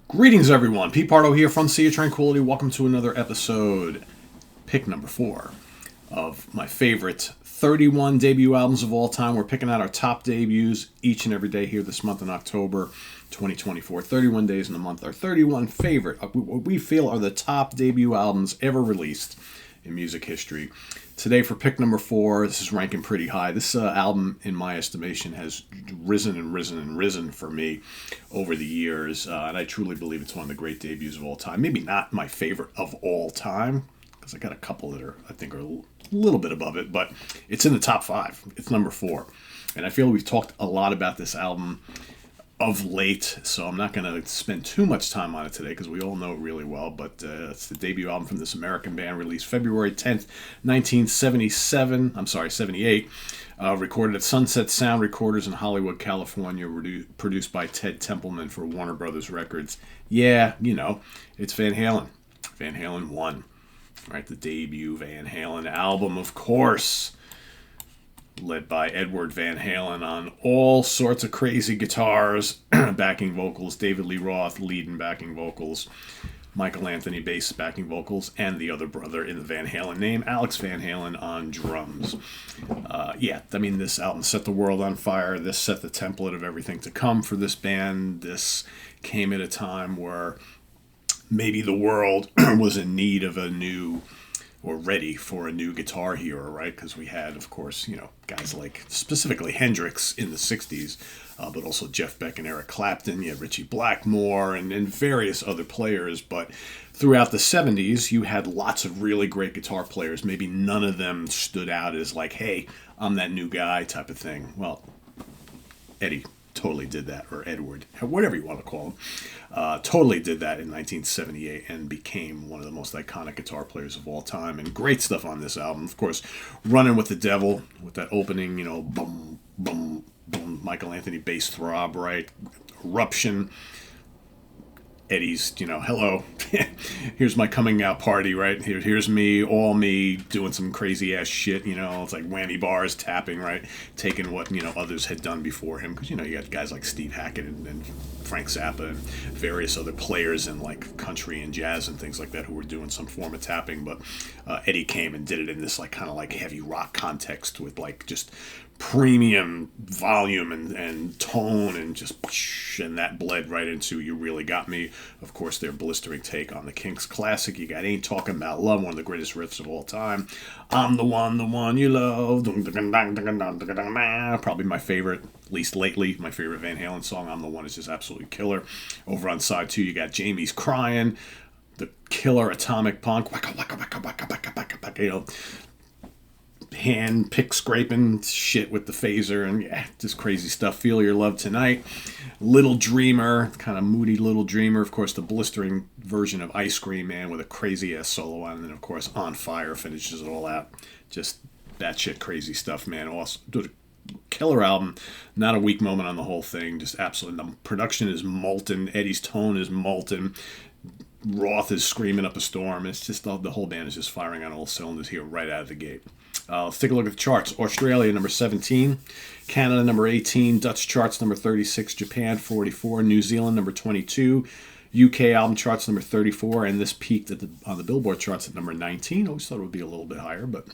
Greetings, everyone. Pete Pardo here from Sea of Tranquility. Welcome to another episode, pick number 4, of my favorite 31 debut albums of all time. We're picking out our top debuts each and every day here this month in October 2024. 31 days in the month. Our 31 favorite, what we feel are the top debut albums ever released in music history. Today for pick number 4, this is ranking pretty high. This album, in my estimation, has risen and risen and risen for me over the years, and I truly believe it's one of the great debuts of all time. Maybe not my favorite of all time, because I got a couple that I think are a little bit above it, but it's in the top 5. It's number 4, and I feel we've talked a lot about this album of late, so I'm not going to spend too much time on it today because we all know it really well, but it's the debut album from this American band, released February 10th, 78, recorded at Sunset Sound Recorders in Hollywood, California, produced by Ted Templeman for Warner Brothers Records. Yeah, you know, it's Van Halen. Van Halen 1, right? The debut Van Halen album, of course, led by Edward Van Halen on all sorts of crazy guitars, backing vocals, David Lee Roth lead and backing vocals, Michael Anthony bass backing vocals, and the other brother in the Van Halen name, Alex Van Halen, on drums. This album set the world on fire. This set the template of everything to come for this band. This came at a time where maybe the world was in need of a new, or ready for a new guitar hero, right? Because we had, of course, guys like specifically Hendrix in the 60s, but also Jeff Beck and Eric Clapton. You had Ritchie Blackmore and various other players. But throughout the 70s, you had lots of really great guitar players. Maybe none of them stood out as like, hey, I'm that new guy type of thing. Well, Eddie totally did that, or Edward, whatever you want to call him, totally did that in 1978 and became one of the most iconic guitar players of all time. And great stuff on this album. Of course, Running with the Devil, with that opening, boom, boom, boom, Michael Anthony bass throb, right? Eruption. Eddie's, hello, here's my coming out party, right? Here's me, all me, doing some crazy ass shit, it's like whammy bars, tapping, right? Taking what, others had done before him. Because, you got guys like Steve Hackett and Frank Zappa and various other players in like country and jazz and things like that who were doing some form of tapping. But Eddie came and did it in this like kind of like heavy rock context with like just premium volume and tone and just and that bled right into You Really Got Me. Of course, their blistering take on the Kinks classic. You got Ain't Talking About Love, one of the greatest riffs of all time. I'm the one you love. Probably my favorite, at least lately, my favorite Van Halen song. I'm the One is just absolutely killer. Over on side 2, you got Jamie's Crying, the killer Atomic Punk, hand pick scraping shit with the phaser, and just crazy stuff. Feel Your Love Tonight, Little Dreamer, kind of moody Little Dreamer, of course the blistering version of Ice Cream Man with a crazy ass solo on, and then of course On Fire finishes it all out. Just batshit crazy stuff, man. Awesome, killer album, not a weak moment on the whole thing. Just absolutely, the production is molten, Eddie's tone is molten, Roth is screaming up a storm. It's just the whole band is just firing on all cylinders here right out of the gate. Let's take a look at the charts. Australia, number 17. Canada, number 18. Dutch charts, number 36. Japan, 44. New Zealand, number 22. UK album charts, number 34. And this peaked on the Billboard charts at number 19. Always thought it would be a little bit higher, but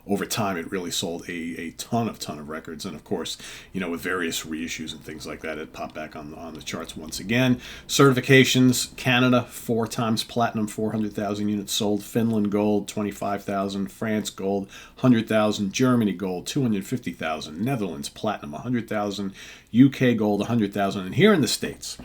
over time it really sold a ton of records. And of course, with various reissues and things like that, it popped back on the charts once again. Certifications: Canada, 4 times platinum, 400,000 units sold. Finland, gold, 25,000. France, gold, 100,000. Germany, gold, 250,000. Netherlands, platinum, 100,000. UK, gold, 100,000. And here in the States,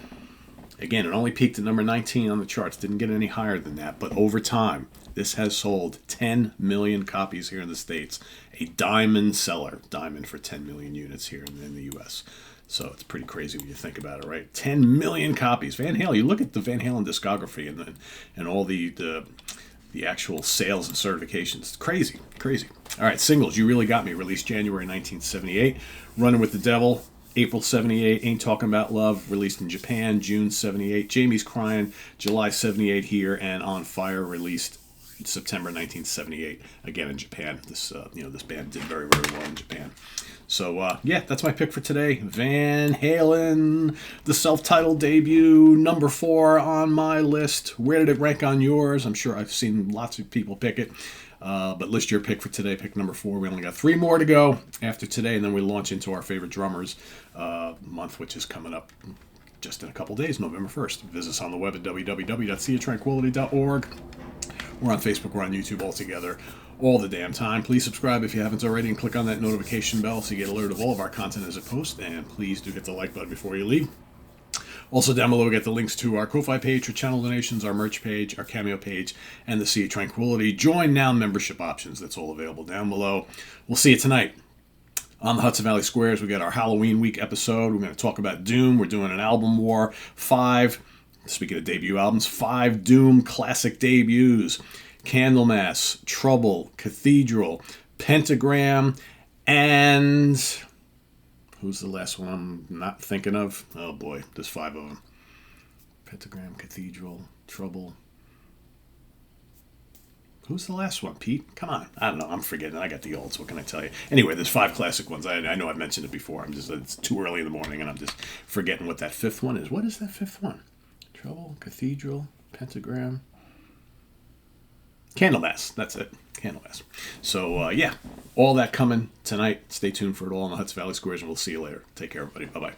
again, it only peaked at number 19 on the charts. Didn't get any higher than that. But over time, this has sold 10 million copies here in the States. A diamond seller. Diamond for 10 million units here in the U.S. So it's pretty crazy when you think about it, right? 10 million copies. Van Halen, you look at the Van Halen discography and all the actual sales and certifications. It's crazy. All right, singles. You Really Got Me, released January 1978. Running with the Devil, April 78, Ain't Talking About Love, released in Japan, June 78. Jamie's Crying, July 78 here, and On Fire, released September 1978, again in Japan. This band did very, very well in Japan. So, yeah, that's my pick for today. Van Halen, the self-titled debut, number 4 on my list. Where did it rank on yours? I'm sure I've seen lots of people pick it. But list your pick for today, pick number 4. We only got 3 more to go after today, and then we launch into our favorite drummers month, which is coming up just in a couple days, November 1st. Visit us on the web at www.seatranquility.org. We're on Facebook, we're on YouTube all together all the damn time. Please subscribe if you haven't already and click on that notification bell so you get alerted of all of our content as it posts. And please do hit the like button before you leave. Also down below, we get the links to our Ko-Fi page for channel donations, our merch page, our Cameo page, and the Sea of Tranquility Join Now membership options. That's all available down below. We'll see you tonight. On the Hudson Valley Squares, we got our Halloween week episode. We're going to talk about Doom. We're doing an album war. 5, speaking of debut albums, 5 Doom classic debuts. Candlemass, Trouble, Cathedral, Pentagram, and who's the last one I'm not thinking of? Oh boy, there's 5 of them. Pentagram, Cathedral, Trouble. Who's the last one, Pete? Come on. I don't know. I'm forgetting. I got the olds. What can I tell you? Anyway, there's 5 classic ones. I know I've mentioned it before. It's too early in the morning, and I'm just forgetting what that 5th one is. What is that 5th one? Trouble, Cathedral, Pentagram. Candlemass. That's it. Candlemass. So, yeah, all that coming tonight. Stay tuned for it all on the Hudson Valley Squares, and we'll see you later. Take care, everybody. Bye-bye.